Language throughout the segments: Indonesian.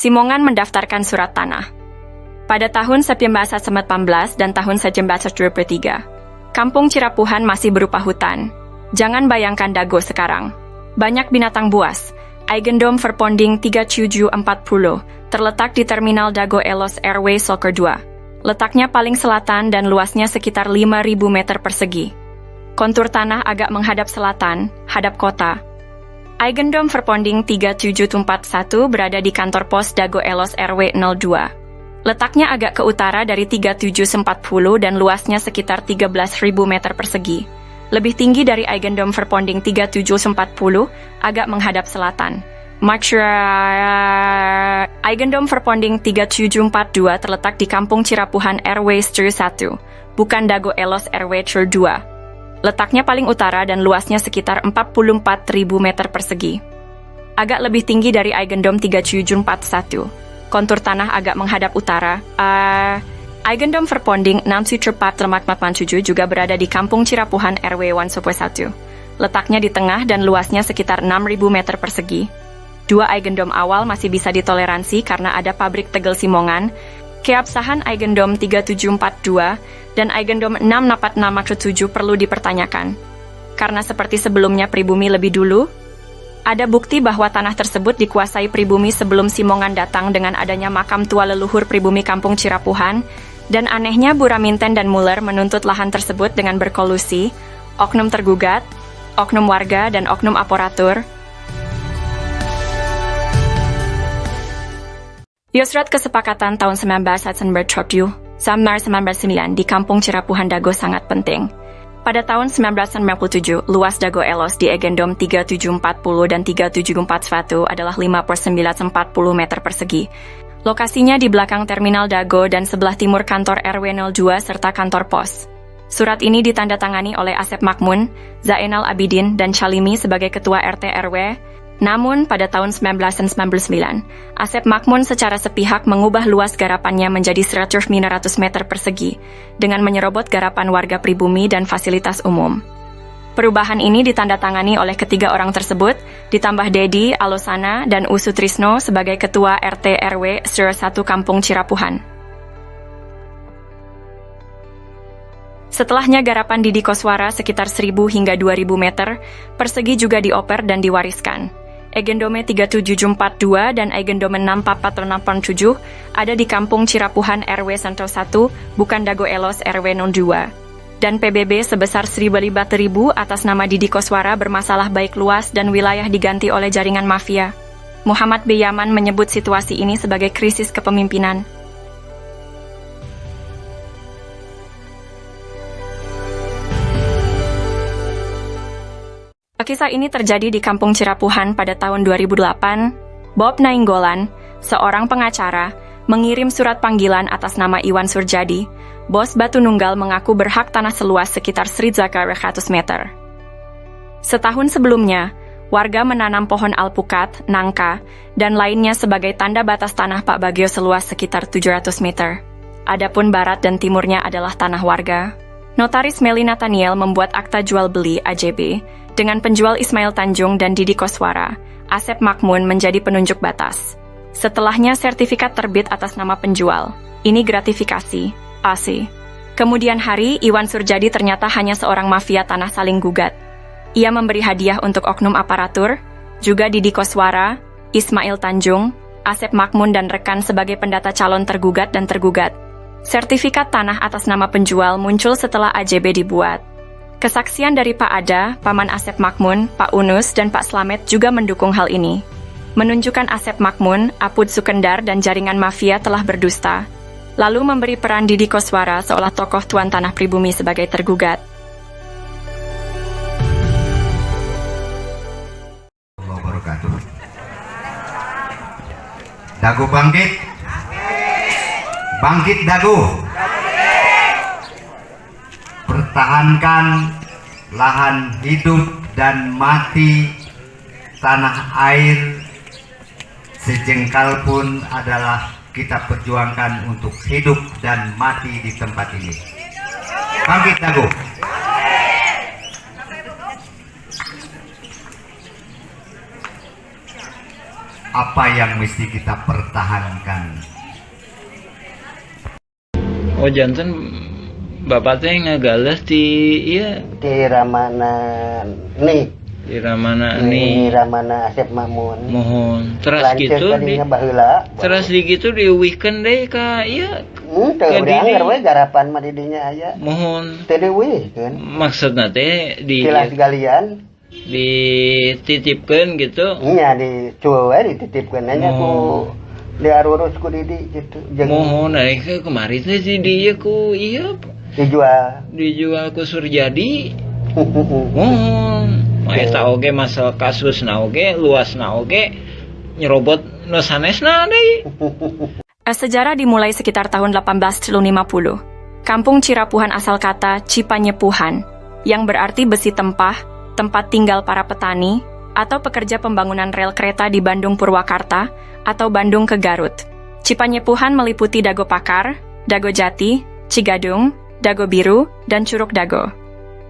Simongan mendaftarkan surat tanah. Pada tahun 1918 dan tahun 1923, Kampung Cirapuhan masih berupa hutan. Jangan bayangkan Dago sekarang. Banyak binatang buas. Eigendom Verponding 3740 terletak di Terminal Dago Elos Airway Soccer 2. Letaknya paling selatan dan luasnya sekitar 5.000 meter persegi. Kontur tanah agak menghadap selatan, hadap kota. Eigendom Verponding 3741 berada di kantor pos Dago Elos RW 02. Letaknya agak ke utara dari 3740 dan luasnya sekitar 13.000 meter persegi. Lebih tinggi dari Eigendom Verponding 3740, agak menghadap selatan. Eigendom Verponding 3742 terletak di Kampung Cirapuhan RW 1, bukan Dago Elos RW 2. Letaknya paling utara dan luasnya sekitar 44.000 meter persegi. Agak lebih tinggi dari Eigendom 3741. Kontur tanah agak menghadap utara. Eigendom Verponding 6747 juga berada di Kampung Cirapuhan RW 1. Letaknya di tengah dan luasnya sekitar 6.000 meter persegi. Dua Eigendom awal masih bisa ditoleransi karena ada pabrik tegel Simongan. Keabsahan Eigendom 3742 dan Eigendom 646 perlu dipertanyakan. Karena seperti sebelumnya pribumi lebih dulu, ada bukti bahwa tanah tersebut dikuasai pribumi sebelum Simongan datang dengan adanya makam tua leluhur pribumi Kampung Cirapuhan, dan anehnya Buraminten dan Muller menuntut lahan tersebut dengan berkolusi, oknum tergugat, oknum warga, dan oknum aparatur. Yusrat Kesepakatan tahun 1997 sampai 1999 di Kampung Cirapuhan Dago sangat penting. Pada tahun 1997, luas Dago Elos di Eigendom 3740 dan 3741 adalah 5/940 meter persegi. Lokasinya di belakang Terminal Dago dan sebelah timur kantor RW 02 serta kantor pos. Surat ini ditandatangani oleh Asep Makmun, Zainal Abidin, dan Chalimi sebagai Ketua RT RW. Namun, pada tahun 1999, Asep Makmun secara sepihak mengubah luas garapannya menjadi 100 meter persegi, dengan menyerobot garapan warga pribumi dan fasilitas umum. Perubahan ini ditandatangani oleh ketiga orang tersebut, ditambah Dedi, Alosana, dan Usu Trisno sebagai Ketua RT RW 1 Kampung Cirapuhan. Setelahnya garapan di Dikoswara sekitar 1.000 hingga 2.000 meter persegi juga dioper dan diwariskan. Eigendom 3742 dan Eigendom 64467 ada di Kampung Cirapuhan RW 1, bukan Dago Elos RW 02. Dan PBB sebesar 1.000 atas nama Didi Koswara bermasalah baik luas dan wilayah diganti oleh jaringan mafia. Muhammad B. Yaman menyebut situasi ini sebagai krisis kepemimpinan. Kisah ini terjadi di Kampung Cirapuhan pada tahun 2008. Bob Nainggolan, seorang pengacara, mengirim surat panggilan atas nama Iwan Surjadi. Bos Batu Nunggal mengaku berhak tanah seluas sekitar 100 meter. Setahun sebelumnya, warga menanam pohon alpukat, nangka, dan lainnya sebagai tanda batas tanah Pak Bagio seluas sekitar 700 meter. Adapun barat dan timurnya adalah tanah warga. Notaris Meli Nathaniel membuat akta jual beli AJB dengan penjual Ismail Tanjung dan Didi Koswara. Asep Makmun menjadi penunjuk batas. Setelahnya sertifikat terbit atas nama penjual. Ini gratifikasi, AC. Kemudian hari, Iwan Surjadi ternyata hanya seorang mafia tanah saling gugat. Ia memberi hadiah untuk oknum aparatur, juga Didi Koswara, Ismail Tanjung, Asep Makmun dan rekan sebagai pendata calon tergugat dan tergugat. Sertifikat tanah atas nama penjual muncul setelah AJB dibuat. Kesaksian dari Pak Ada, Paman Asep Makmun, Pak Unus, dan Pak Slamet juga mendukung hal ini. Menunjukkan Asep Makmun, Apud Sukendar, dan jaringan mafia telah berdusta. Lalu memberi peran Didi Koswara seolah tokoh tuan tanah pribumi sebagai tergugat. Dago bangkit. Bangkit Dago. Pertahankan lahan hidup dan mati tanah air sejengkal pun adalah kita perjuangkan untuk hidup dan mati di tempat ini. Bangkit Dago. apa yang mesti kita pertahankan. Oh janten bapak teh ngagalas di Ramana nih di Ramana di nih Ramana Asep Mamun mohon terus lanceuk gitu di tadinya baheula terus di gitu diuwihkeun deui ka ieu teu ke urang didi. we garapan mah didinya aya mohon teu diuwihkeun maksudna teh di kilas galian dititipkeun gitu nya dicueul we dititipkeun nya ku diarurus ku didi gitu mohon ke kemarin teh di dieu ku ieu dijual ku Surjadi mohon eta oge masalah kasusna oge luasna oge nyerobot nu sanesna deui. Sejarah dimulai sekitar tahun 1850. Kampung Cirapuhan asal kata Cipanyepuhan, yang berarti besi tempah, tempat tinggal para petani, atau pekerja pembangunan rel kereta di Bandung Purwakarta, atau Bandung ke Garut. Cipanyepuhan meliputi Dago Pakar, Dago Jati, Cigadung, Dago Biru, dan Curug Dago.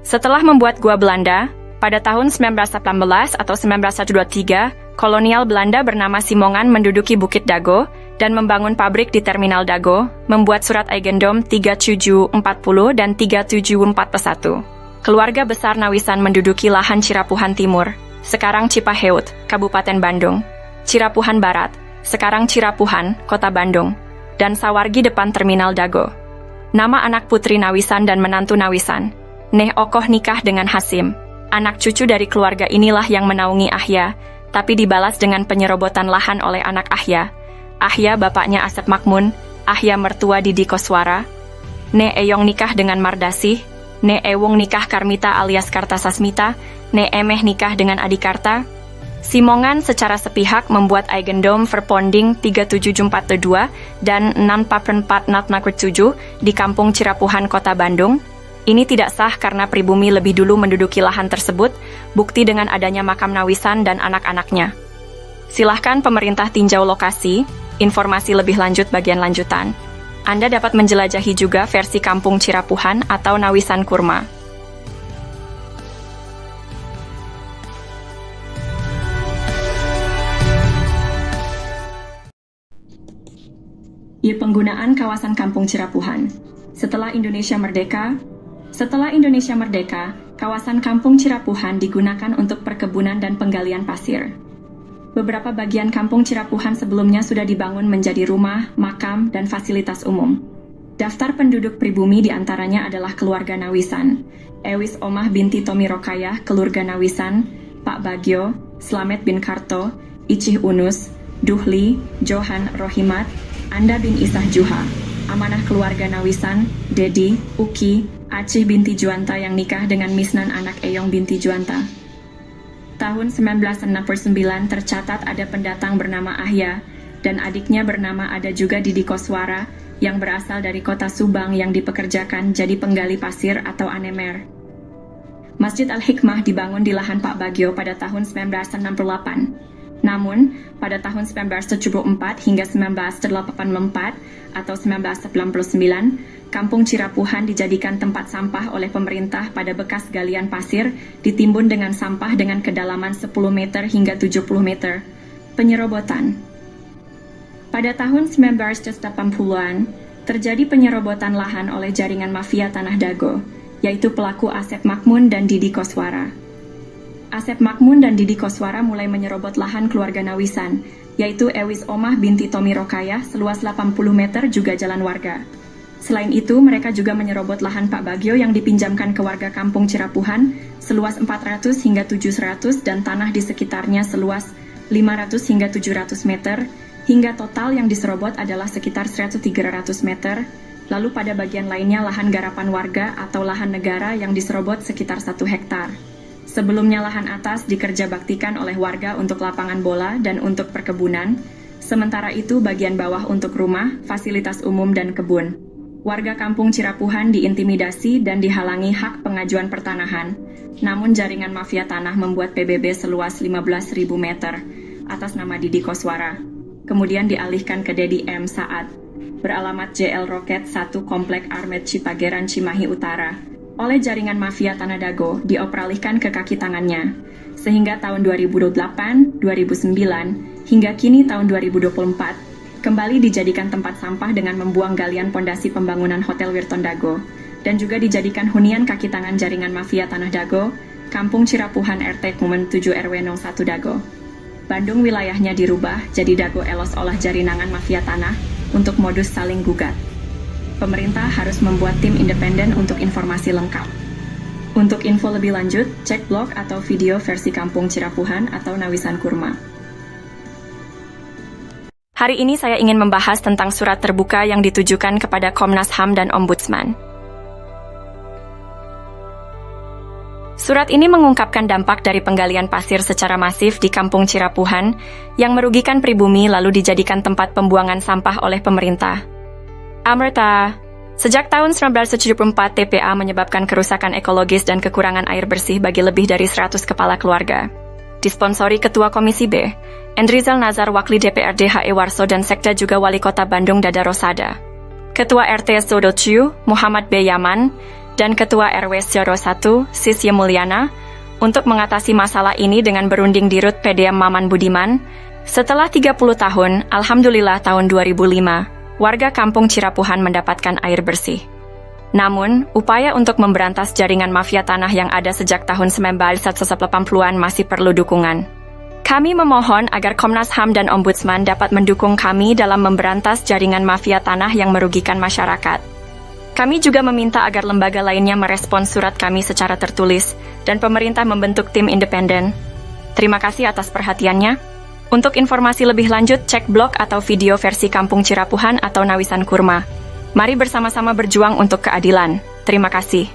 Setelah membuat gua Belanda, pada tahun 1918 atau 1923, kolonial Belanda bernama Simongan menduduki Bukit Dago dan membangun pabrik di Terminal Dago, membuat surat Eigendom 3740 dan 3741. Keluarga besar Nawisan menduduki lahan Cirapuhan Timur, sekarang Cipaheut, Kabupaten Bandung, Cirapuhan Barat, sekarang Cirapuhan, Kota Bandung, dan Sawargi depan Terminal Dago. Nama anak putri Nawisan dan menantu Nawisan, Neh Okoh nikah dengan Hasim. Anak cucu dari keluarga inilah yang menaungi Ahya, tapi dibalas dengan penyerobotan lahan oleh anak Ahya. Ahya bapaknya Asep Makmun, Ahya mertua Didi Koswara. Ne Eyong nikah dengan Mardasih, Ne Ewung nikah Karmita alias Kartasasmita, Ne Emeh nikah dengan Adikarta. Simongan secara sepihak membuat Eigendom Verponding 37442 dan 64447 di Kampung Cirapuhan, Kota Bandung. Ini tidak sah karena pribumi lebih dulu menduduki lahan tersebut, bukti dengan adanya makam Nawisan dan anak-anaknya. Silahkan pemerintah tinjau lokasi, informasi lebih lanjut bagian lanjutan. Anda dapat menjelajahi juga versi Kampung Cirapuhan atau Nawisan Kurma. Penggunaan kawasan Kampung Cirapuhan. Setelah Indonesia Merdeka, kawasan Kampung Cirapuhan digunakan untuk perkebunan dan penggalian pasir. Beberapa bagian Kampung Cirapuhan sebelumnya sudah dibangun menjadi rumah, makam, dan fasilitas umum. Daftar penduduk pribumi diantaranya adalah keluarga Nawisan, Ewis Omah binti Tomi Rokayah, keluarga Nawisan, Pak Bagio, Slamet bin Karto, Icih Unus, Duhli, Johan Rohimat, Anda bin Isah Juha, amanah keluarga Nawisan, Dedi, Uki, Acih binti Juanta yang nikah dengan Misnan anak Eyong binti Juanta. Tahun 1969 tercatat ada pendatang bernama Ahya, dan adiknya bernama ada juga Didi Koswara, yang berasal dari kota Subang yang dipekerjakan jadi penggali pasir atau anemer. Masjid Al-Hikmah dibangun di lahan Pak Bagio pada tahun 1968. Namun, pada tahun 1974 hingga 1984 atau 1999, Kampung Cirapuhan dijadikan tempat sampah oleh pemerintah pada bekas galian pasir ditimbun dengan sampah dengan kedalaman 10 meter hingga 70 meter. Penyerobotan. Pada tahun 1980-an, terjadi penyerobotan lahan oleh jaringan mafia Tanah Dago, yaitu pelaku Asep Makmun dan Didi Koswara. Asep Makmun dan Didi Koswara mulai menyerobot lahan keluarga Nawisan, yaitu Ewis Omah binti Tomi Rokayah seluas 80 meter juga jalan warga. Selain itu, mereka juga menyerobot lahan Pak Bagio yang dipinjamkan ke warga Kampung Cirapuhan seluas 400 hingga 700 dan tanah di sekitarnya seluas 500 hingga 700 meter, hingga total yang diserobot adalah sekitar 100-300 meter. Lalu pada bagian lainnya lahan garapan warga atau lahan negara yang diserobot sekitar 1 hektar. Sebelumnya lahan atas dikerja baktikan oleh warga untuk lapangan bola dan untuk perkebunan, sementara itu bagian bawah untuk rumah, fasilitas umum dan kebun. Warga Kampung Cirapuhan diintimidasi dan dihalangi hak pengajuan pertanahan, namun jaringan mafia tanah membuat PBB seluas 15.000 meter atas nama Didi Koswara. Kemudian dialihkan ke Dedi M. Saad, beralamat JL Roket 1 Komplek Armet Cipageran Cimahi Utara, oleh jaringan mafia Tanah Dago dioperalihkan ke kaki tangannya, sehingga tahun 2008, 2009, Hingga kini tahun 2024, kembali dijadikan tempat sampah dengan membuang galian pondasi pembangunan Hotel Wirton Dago, dan juga dijadikan hunian kaki tangan jaringan mafia Tanah Dago, Kampung Cirapuhan RT Kumen 7 RW 01 Dago. Bandung wilayahnya dirubah jadi Dago Elos olah jaringan mafia tanah untuk modus saling gugat. Pemerintah harus membuat tim independen untuk informasi lengkap. Untuk info lebih lanjut, cek blog atau video versi Kampung Cirapuhan atau Nawisan Kurma. Hari ini saya ingin membahas tentang surat terbuka yang ditujukan kepada Komnas HAM dan Ombudsman. Surat ini mengungkapkan dampak dari penggalian pasir secara masif di Kampung Cirapuhan yang merugikan pribumi lalu dijadikan tempat pembuangan sampah oleh pemerintah. Amerta, sejak tahun 1974 TPA menyebabkan kerusakan ekologis dan kekurangan air bersih bagi lebih dari 100 kepala keluarga. Disponsori Ketua Komisi B, Endrizal Nazar Wakli DPRD HE Warso dan Sekda juga Wali Kota Bandung Dada Rosada. Ketua RT Sodociu, Muhammad B. Yaman, dan Ketua RW 01, Sisye Mulyana, untuk mengatasi masalah ini dengan berunding di Rut PDM Maman Budiman. Setelah 30 tahun, Alhamdulillah tahun 2005, warga Kampung Cirapuhan mendapatkan air bersih. Namun, upaya untuk memberantas jaringan mafia tanah yang ada sejak tahun 1980-an masih perlu dukungan. Kami memohon agar Komnas HAM dan Ombudsman dapat mendukung kami dalam memberantas jaringan mafia tanah yang merugikan masyarakat. Kami juga meminta agar lembaga lainnya merespons surat kami secara tertulis dan pemerintah membentuk tim independen. Terima kasih atas perhatiannya. Untuk informasi lebih lanjut, cek blog atau video versi Kampung Cirapuhan atau Nawisan Kurma. Mari bersama-sama berjuang untuk keadilan. Terima kasih.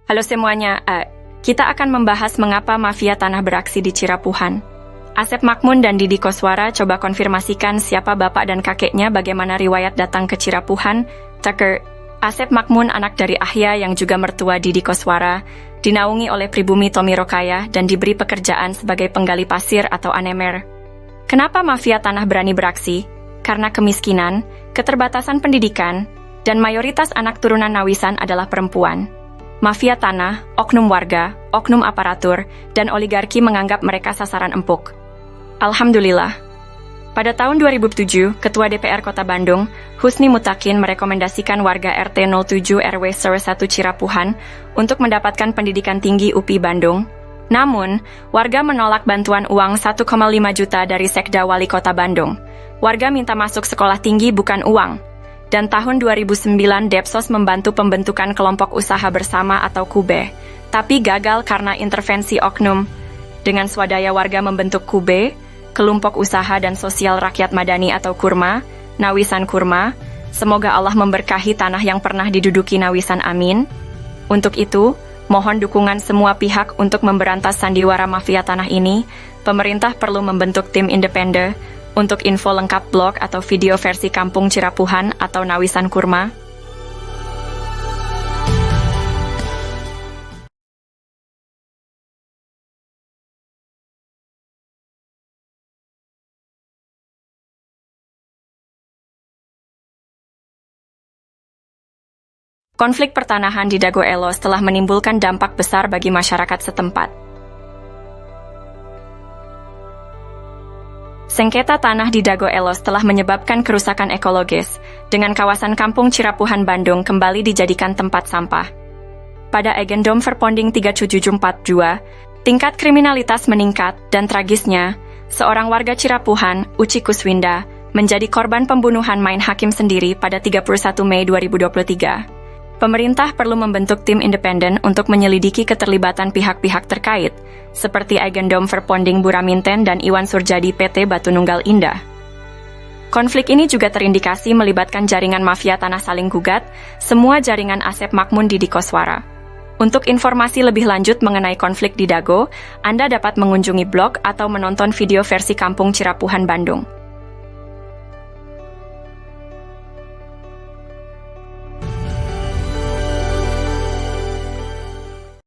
Halo semuanya, kita akan membahas mengapa mafia tanah beraksi di Cirapuhan. Asep Makmun dan Didi Koswara coba konfirmasikan siapa bapak dan kakeknya, bagaimana riwayat datang ke Cirapuhan. Tucker, Asep Makmun anak dari Ahya yang juga mertua Didi Koswara, dinaungi oleh pribumi Tommy Rokaya dan diberi pekerjaan sebagai penggali pasir atau anemer. Kenapa mafia tanah berani beraksi? Karena kemiskinan, keterbatasan pendidikan, dan mayoritas anak turunan Nawisan adalah perempuan. Mafia tanah, oknum warga, oknum aparatur, dan oligarki menganggap mereka sasaran empuk. Alhamdulillah. Pada tahun 2007, Ketua DPR Kota Bandung, Husni Mutakin merekomendasikan warga RT 07 RW 01 Cirapuhan untuk mendapatkan pendidikan tinggi UPI Bandung. Namun, warga menolak bantuan uang 1,5 juta dari Sekda Wali Kota Bandung. Warga minta masuk sekolah tinggi bukan uang. Dan tahun 2009 Depsos membantu pembentukan kelompok usaha bersama atau KUBE, tapi gagal karena intervensi oknum. Dengan swadaya warga membentuk KUBE, Kelompok Usaha dan Sosial Rakyat Madani atau KURMA, Nawisan Kurma. Semoga Allah memberkahi tanah yang pernah diduduki Nawisan, amin. Untuk itu, mohon dukungan semua pihak untuk memberantas sandiwara mafia tanah ini. Pemerintah perlu membentuk tim independen. Untuk info lengkap blog atau video versi Kampung Cirapuhan atau Nawisan Kurma. Konflik pertanahan di Dago Elos telah menimbulkan dampak besar bagi masyarakat setempat. Sengketa tanah di Dago Elos telah menyebabkan kerusakan ekologis, dengan kawasan Kampung Cirapuhan Bandung kembali dijadikan tempat sampah. Pada Agendom Verponding 3742, tingkat kriminalitas meningkat dan tragisnya, seorang warga Cirapuhan, Uci Kuswinda, menjadi korban pembunuhan main hakim sendiri pada 31 Mei 2023. Pemerintah perlu membentuk tim independen untuk menyelidiki keterlibatan pihak-pihak terkait, seperti Agendom Verponding Buraminten dan Iwan Surjadi PT Batu Nunggal Indah. Konflik ini juga terindikasi melibatkan jaringan mafia tanah saling gugat, semua jaringan Asep Makmun Didi Koswara. Untuk informasi lebih lanjut mengenai konflik di Dago, Anda dapat mengunjungi blog atau menonton video versi Kampung Cirapuhan Bandung.